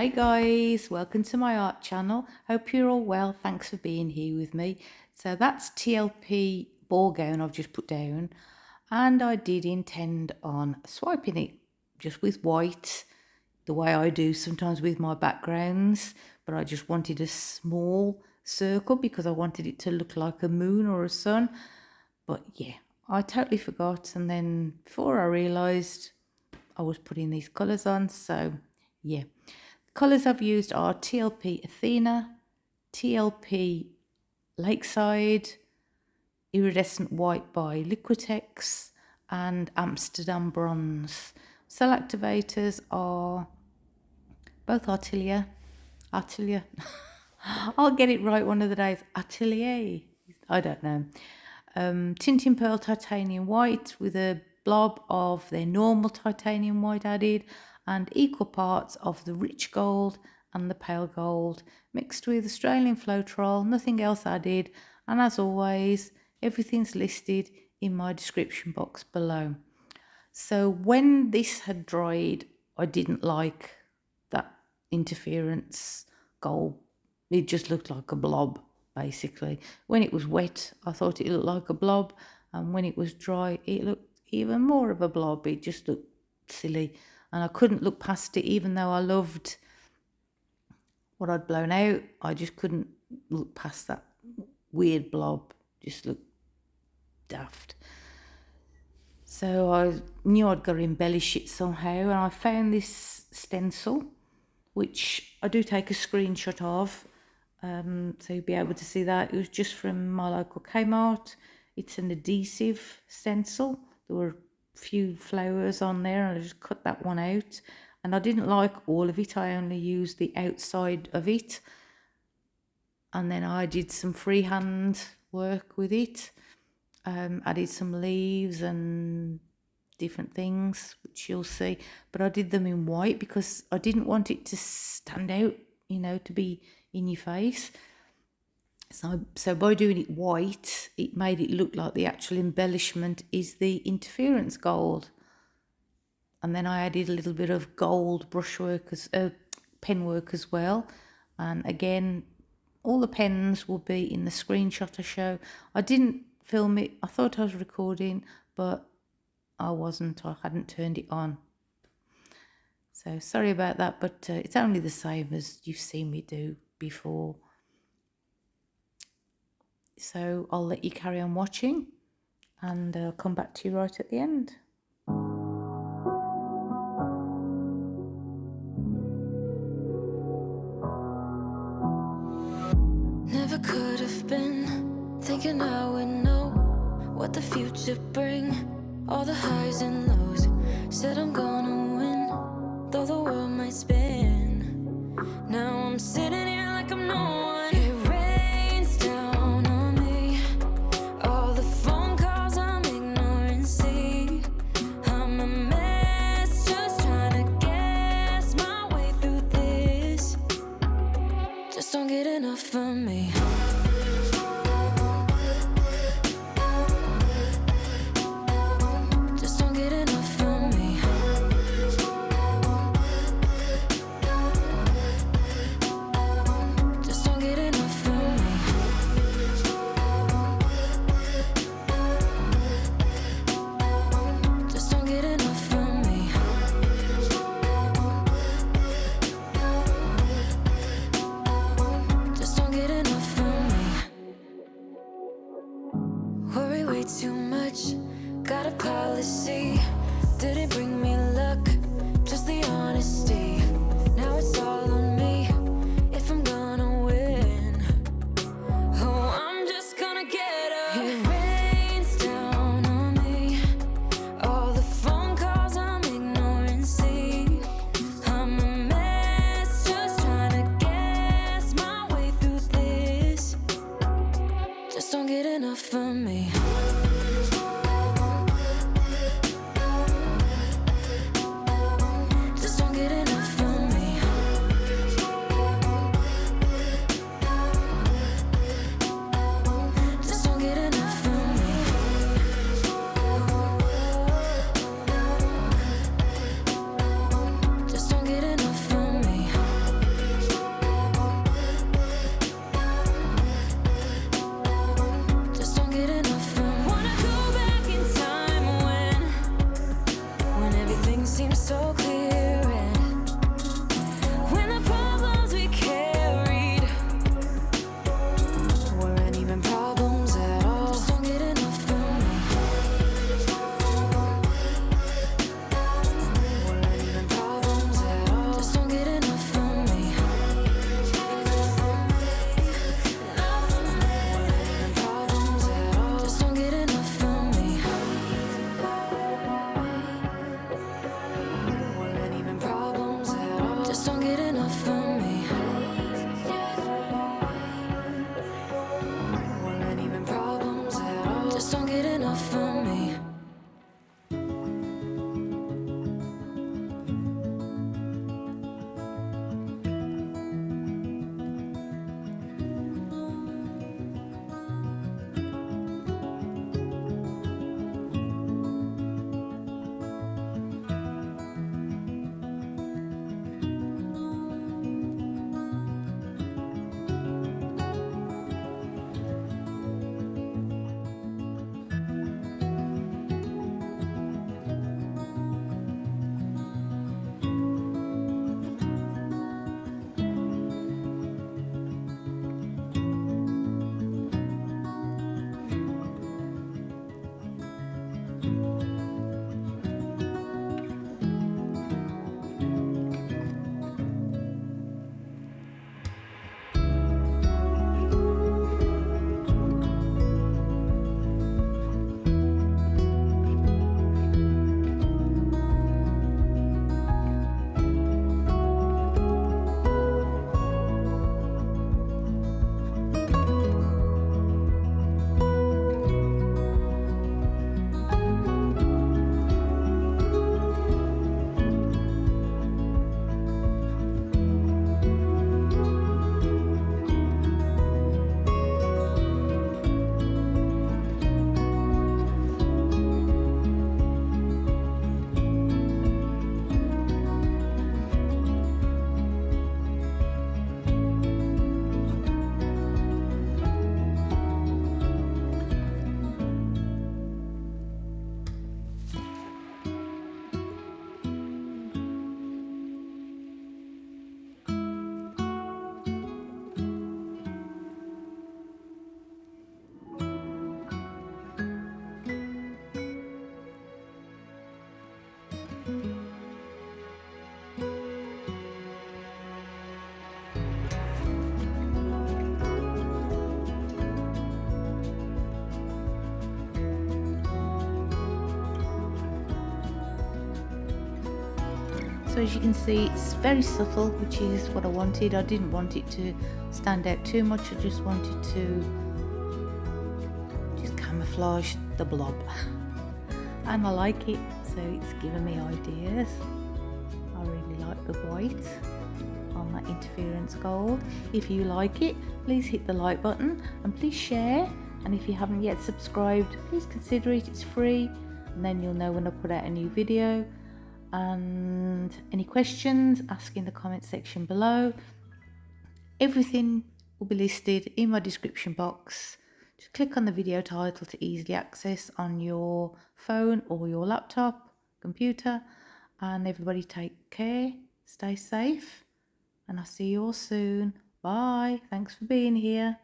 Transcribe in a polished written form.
Hi guys, welcome to my art channel. Hope you're all well. Thanks for being here with me. So that's TLP Ballgown I've just put down, and I did intend on swiping it just with white, the way I do sometimes with my backgrounds, but I just wanted a small circle because I wanted it to look like a moon or a sun. But yeah, I totally forgot, and then before I realised I was putting these colours on. So yeah, colours I've used are TLP Athena, TLP Lakeside, Iridescent White by Liquitex, and Amsterdam Bronze. Cell activators are both Atelier. I'll get it right one of the days. Atelier. I don't know. Tinting Pearl Titanium White with a blob of their normal titanium white added, and equal parts of the rich gold and the pale gold, mixed with Australian Floetrol, nothing else added, and as always, everything's listed in my description box below. So when this had dried, I didn't like that interference gold. It just looked like a blob, basically. When it was wet, I thought it looked like a blob, and when it was dry, it looked even more of a blob. It just looked silly, and I couldn't look past it. Even though I loved what I'd blown out, I just couldn't look past that weird blob. Just looked daft. So I knew I'd got to embellish it somehow, and I found this stencil, which I do take a screenshot of, so you'll be able to see that. It was just from my local Kmart. It's an adhesive stencil. There were a few flowers on there, and I just cut that one out. And I didn't like all of it. I only used the outside of it. And then I did some freehand work with it. Added some leaves and different things, which you'll see. But I did them in white because I didn't want it to stand out, to be in your face. So by doing it white, it made it look like the actual embellishment is the interference gold. And then I added a little bit of gold brushwork, pen work as well. And again, all the pens will be in the screenshot I show. I didn't film it. I thought I was recording, but I wasn't. I hadn't turned it on. So sorry about that, but it's only the same as you've seen me do before. So I'll let you carry on watching, and I'll come back to you right at the end. Never could have been thinking I would know what the future bring. All the highs and lows, said I'm gonna win, though the world might spin. Now I'm sitting here like I'm no one. It rains down on me, all the phone calls I'm ignoring. See, I'm a mess, just trying to guess my way through this. Just don't get enough of me. Too much, got a policy, didn't bring me luck, just the honesty. Now it's all on me, if I'm gonna win. Oh, I'm just gonna get up. It rains down on me, all the phone calls I'm ignoring. See, I'm a mess, just trying to guess my way through this. Just don't get enough of me. Just don't get enough. enough for me. So as you can see, it's very subtle, which is what I wanted. I didn't want it to stand out too much. I just wanted to just camouflage the blob. And I like it, so it's giving me ideas. I really like the white on that interference gold. If you like it, please hit the like button and please share. And if you haven't yet subscribed, please consider it. It's free, and then you'll know when I put out a new video. And any questions, ask in the comment section below. Everything will be listed in my description box. Just click on the video title to easily access on your phone or your laptop, computer. And everybody take care, stay safe, and I'll see you all soon. Bye. Thanks for being here.